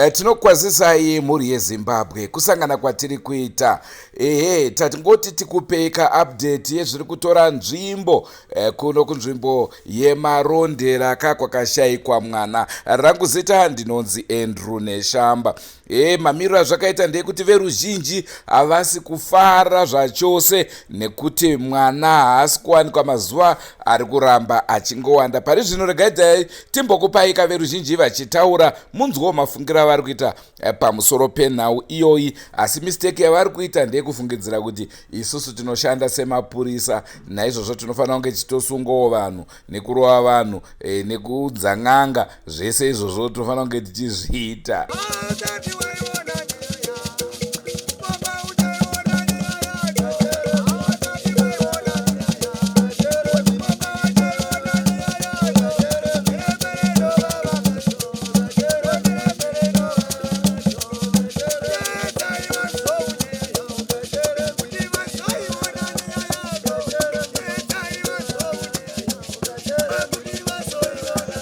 Tinokwazisai mhuri yeZimbabwe kusangana kwatiri kuita. Tatingoti tikupeka update yezviri kutora nzvimbo kuno kunzvimbo yemarondera kwakashayikwa mwana. Rangu zita ndinonzi Andrew Neshamba. Mamiriro azvakaita ndeyekuti veruzhinji havasi kufara zvachose nekuti mwana haasi kuwanikwa mazuva ari kuramba achingowanda. Pari zvino regai timbokupaika veruzhinji vachitaura munzwo mafungira vari kuita pamusoro penhau iyoyi, asi mistake yavari kuita ndeyekufungidzira kuti isusu tinoshanda semapurisa, naizvozvo tinofanira kunge tichitosungawo vanhu nekurova vanhu nekuudza n'anga. Zvese izvozvo tinofanira kunge tichizviita.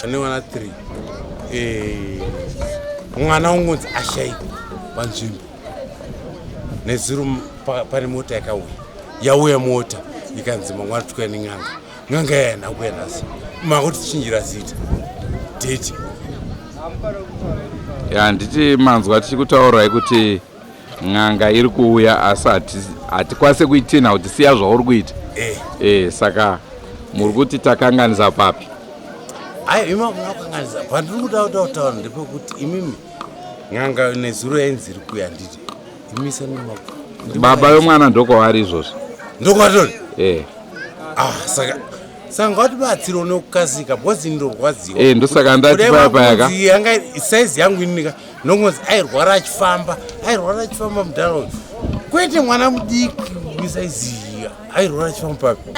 Mwana 3 mwana ungonzi ashayikwa panzvimbo nezuro pane mota yauya mota ikanzi mwana tukwa n'anga yana kuenasi makuti tichinjira zita tete nditi manzwa tichikutaurai kuti n'anga iri kuuya asi hatikwanise kuitina kuti siya zvauri kuita. Saka muri kuti takanganisa papi? Ima kunakanganisa pandiri kutaura ndepekuti imimi n'anga nezuro yenzi iri kuya nditi imisa nemako. Baba vemwana ndokwavari izvozvo? Ndokwatori? Saka ngatibatsiro nokukasika bhozi ndorwadziwa. Ndosaka ndati payaka yanga saizi yangu inika nongonzi airwara achifamba mudharaunda kwete mwana mudiki misaizi airwara achifamba papi.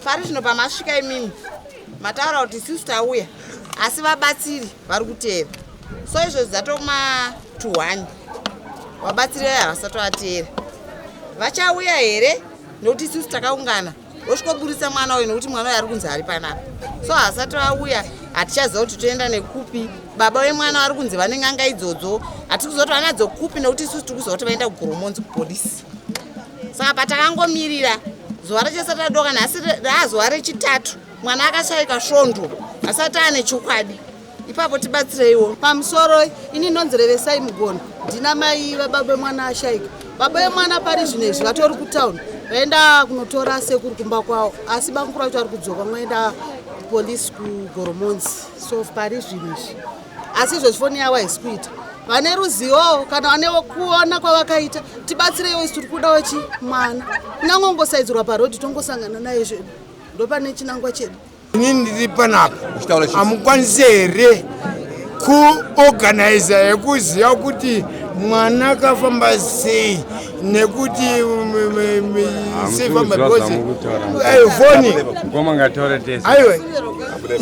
Pari zvino pamasvika imimi mataura kuti isusu tauya asi vabatsiri vari kutera, so izvo zvatoma 2-1 vabatsiri vaya havasati vatera. Vachauya here nokuti isusu takaungana osvikoburisa mwana uyu nokuti mwana uyu ari kunzi ari panapa, so havasati vauya hatichaziva kuti toenda nekupi. Baba vemwana vari kunzi vane n'anga idzodzo, hatiri kuzoti vanadzo kupi nokuti isusu tiri kuziva kuti vaenda kuGoromonzi kupolisi. Saka patakangomirira zuva rachasati radoka, nhasi raazuva rechitatu mwana akashayika svondo asati ane chokwadi. Ipapo tibatsireiwo pamusoro. Ini nonzerevesai mugoni, ndina mai vababa vemwana ashayika. Baba vemwana pari zvino izvi vatori kutauni vaenda kunotora sekuru kumba kwavo, asi bangura kuti vari kudzoka mwaenda polisi kuGoromonzi. So pari zvino izvi asi izvozvi foni yavo haisi kuita. Vane ruzivo kana vane kuona kwavakaita tibatsireiwo. Isi tiri kudawo mwana kunyange ngosaidzirwa parodhi tongosangana naye zvedu ndopane chinangwa chedu. Inini ndiri panapa hamukwanisi here kuorganiza yekuziva kuti mwana akafamba sei nekuti seifamba bhozi foni aiwe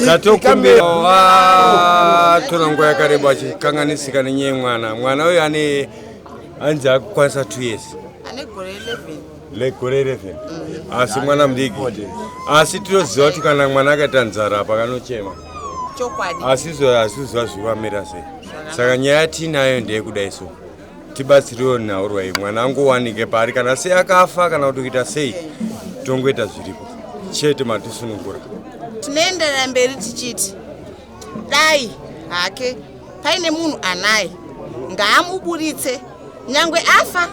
tatokumbira vatora nguva yakareba achikanganisika nenyaya mwana uyu anzi akukwanisa 2 years legore 11 asi mwana mudiki. Asi tinoziva kuti kana mwana akaita nzara pakanochema asi izvo zvivamira sei. Saka nyaya yatinayo ndeyekudai so tibatsiriwo nhaurwai mwana angowanike pari, kana sei akafa kana kuti kuita sei tongoita zviripo chete matisunungura. Tinoenderera mberi tichiti dai hake paine munhu anaye ngaamuburitse nyangwe afa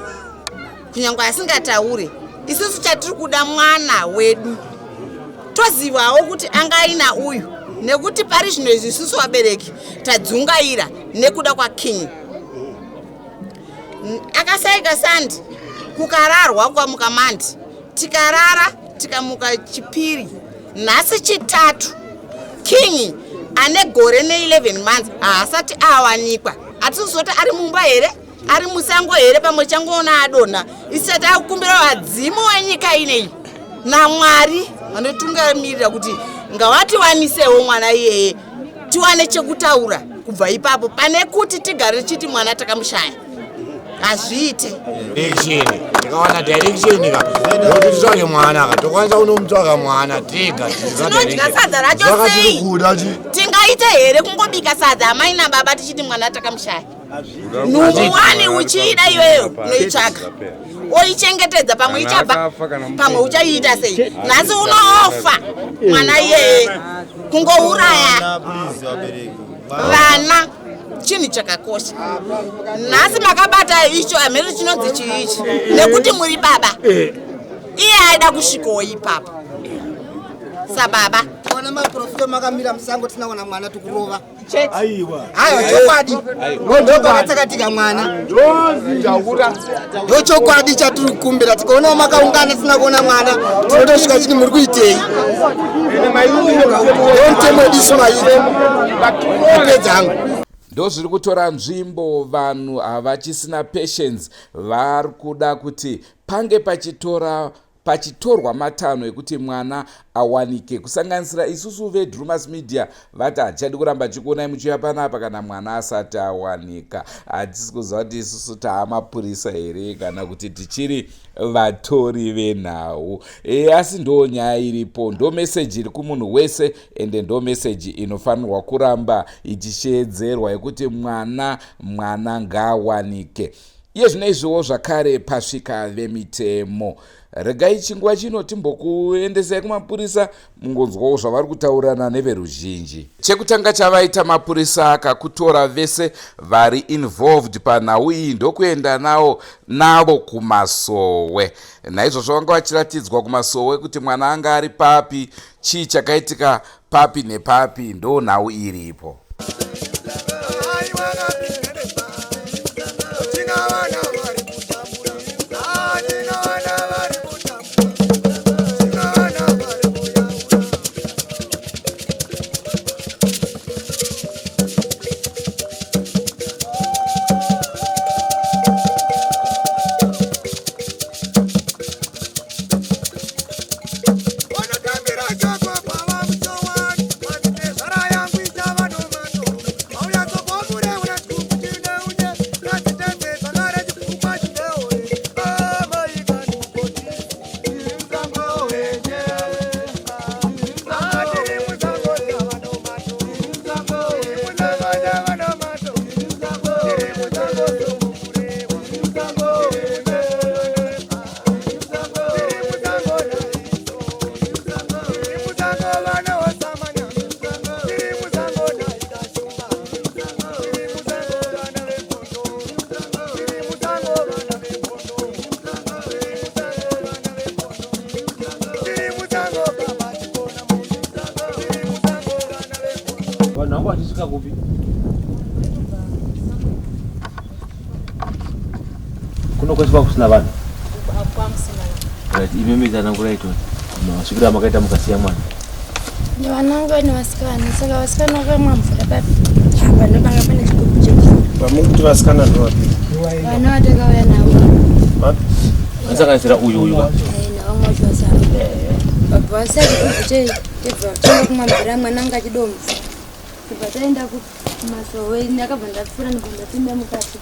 kunyangwe asingataure. Isusu chatiri kuda mwana wedu tozivawo kuti angaina uyu, nekuti pari zvino izvi isusu vabereki tadzungaira nekuda kwaking. Akasayika sandi kukararwa kwamuka mandi, tikarara tikamuka chipiri, nhasi chitatu. King ane gore ne11 months haasati awanikwa. Hatisizoti ari mumba here, ari musango here, pamwe changoona adonha. Isati akukumbira vadzimu wenyika ineyi naMwari vanotungamirira kuti ngavatiwanisewo mwana iyeye tiwane chekutaura kubva ipapo, pane kuti tigare chiti mwana takamushaya. Hazviite direction ndikawana direction ka kuti titsvake mwana ka tokwanisa unomutsvaka mwana tega tinodya sadza racho sei zvakatikuda chi tingai tingaite here kungobika sadza amai nababa tichiti mwana takamushaya. Nuwani uchida iweyo unoitsvaka oichengetedza pamwe ichabva pamwe uchaita sei. Nhasi unoofa mwana iyeye kungouraya vana chinhu chakakosha. Nhasi makabata icho hamene chinonzi chiichi nekuti muri baba. Iye aida kusvikawo ipapo sababa. Mwana maprofita makamira musango tinaona mwana tukurova. Aiwa. Aiwa chokwadi. Ndobva katsakatika mwana. Chokwadi chaturikumbira tikaona makaungana tisina kuona mwana. Tinotosvika chini muri kuitei. Ntemodisi mairi. Kupedzangu. Ndo zviri kutora nzvimbo vanhu havachisina patience vari kuda kuti pange pachitorwa matanho ekuti mwana awanike, kusanganisira isusu veDrewmas media vati hatichadi kuramba chikuonai muchiuya panapa kana mwana asati awanika. Hatisi kuziva kuti isusu taamapurisa here kana kuti tichiri vatori venhau. Asi ndo nyaya iripo, ndo meseji iri kumunhu wese ende ndo meseji inofanirwa kuramba ichishedzerwa yekuti mwana ngaawanike. Iye zvino izvowo zvakare pasvika vemitemo. Regai chinguva chino timbokuendesai kumapurisa mungonzwawo zvavari kutaurirana neveruzhinji. Chekutanga chavaita mapurisa akakutora vese vari involved panhau iyi ndokuenda navo kumasowe. Naizvozvo vanga vachiratidzwa kumasowe kuti mwana anga ari papi, chii chakaitika papi nepapi, ndo nhau iripo. Kuno kweswa kusina vanhu imemedzana ngura itoni masvikira makaita mukasiya mwana vanangu vane vasikana saka vasikana vakamwa mvura papi hapa ndopanga pane chigubhu chemvura Pamukuti vasikana ndovapi vana vatakauya navo vasanganisira uyu navamwe vacho vasara babva vasiya chigubhu tebva tanga kumwa mvura mwananga achidomva tibva taenda kumasowe ndakabva ndapfuura ndibva ndapinda mukati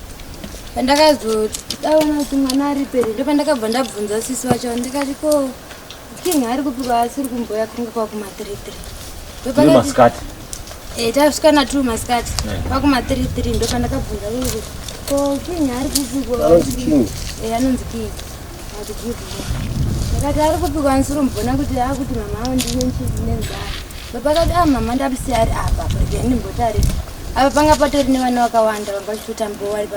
pandakazodaona kuti mwana ari peri ndo pandakabva ndabvunza sisi vacho ndikati ko king ari kupika asiri kumboya kunga kwakuma33 tasvika na2 masikati kwakuma33 ndo pandakabvunza kuti ko king ari kupikwa anonzi king ndakati ari kupikwa ansiri mbona kuti akuti mama avo ndine nchizi nenzara ndopakati mama ndabisiya ari apa pageni ndimbotari apa panga patori nevana vakawanda vanga vachitotambawo vari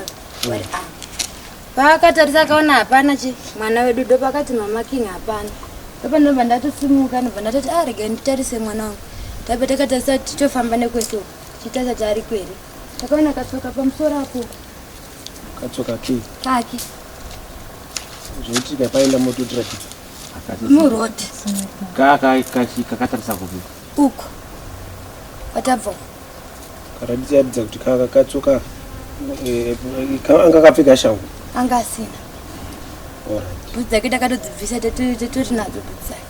pakatarisa akaona hapana mwana wedu ndopakati mama king hapana ndopandobva ndatosimuka ndobva ndatoti regai nditarise mwana wangu tape takatarisa tichofamba nekweso chitasati ari kweri takaona katsoka pamusoro apo katsoka kaki zvoitika paenda mototira muroti kakatarisa kupi uko watabva karatidza kuti katsoka anga kapfeka shangu anga asina bvudzi dzake takatodzibvisa toti nadzo bvudzi dzake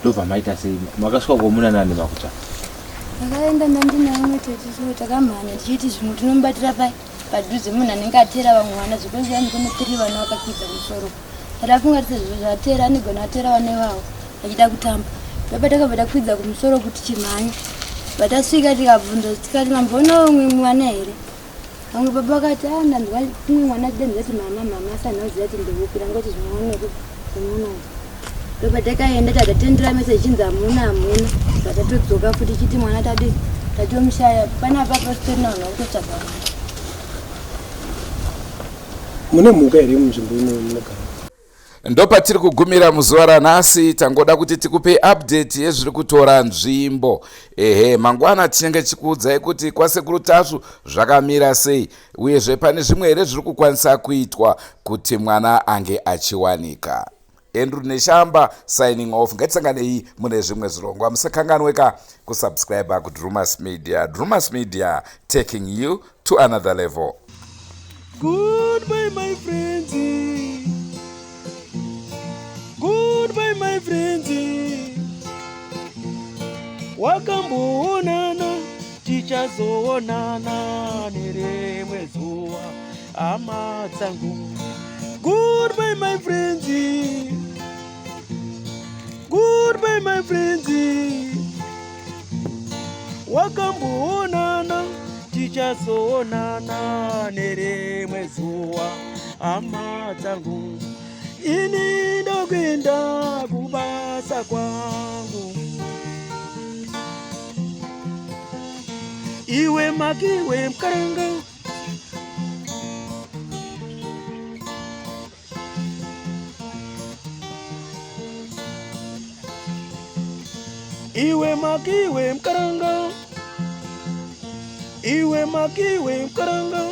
ndobva maita sei makasvika komunanani makuta takaenda ndandinaimwe tetiso takamhanya tichiti zvimwe tinomubatira padhuze munhu anenge atera vamwe vana zvekonzi anigone 3 vana vakakwidza musoro tatafunga tise zvizvo zvatera anigona atera vana ivavo achida kutamba ndopa takabva takwidza kumusoro kuti chimhanya Patasvika tikabvunza tikati mamboona umwe mwana here. Vamwe baba vakati ndanzwa umwe mwana ndati mama asanoziva kuti ndikupira ngoti zvinooneka kumwana uyu. Ndopatakaenda takatendera mese ichinzi hamuna. Takatodzoka futi chiti mwana tatomushaya panapa pasitorina vanhu vakutotsvaga mwana. Mune mhuka here munzvimbo ino munogara? Ndopatiri kugumira muzuva ranhasi. Tangoda kuti tikupe update yezviri kutora nzvimbo. Mangwana tinenge chikuudzai kuti kwasekuru tasvu zvakamira sei, uyezve pane zvimwe here zviri kukwanisa kuitwa kuti mwana ange achiwanika. Andrew Neshamba signing off. Ngatisanganei mune zvimwe zvirongwa. Musakanganweka kusubscribe kuDrewmas Media. Drewmas Media, taking you to another level. Goodbye my friends. Goodbye my friends. Wakamboonana tichazoonana nerimwe zuva hama dzangu. Goodbye my friends. Goodbye my friends. Wakamboonana tichazoonana nerimwe zuva hama dzangu. Ini ndokwenda kubasa kwangu. Iwe makiwe mkaranga. Iwe makiwe mkaranga. Iwe makiwe mkaranga.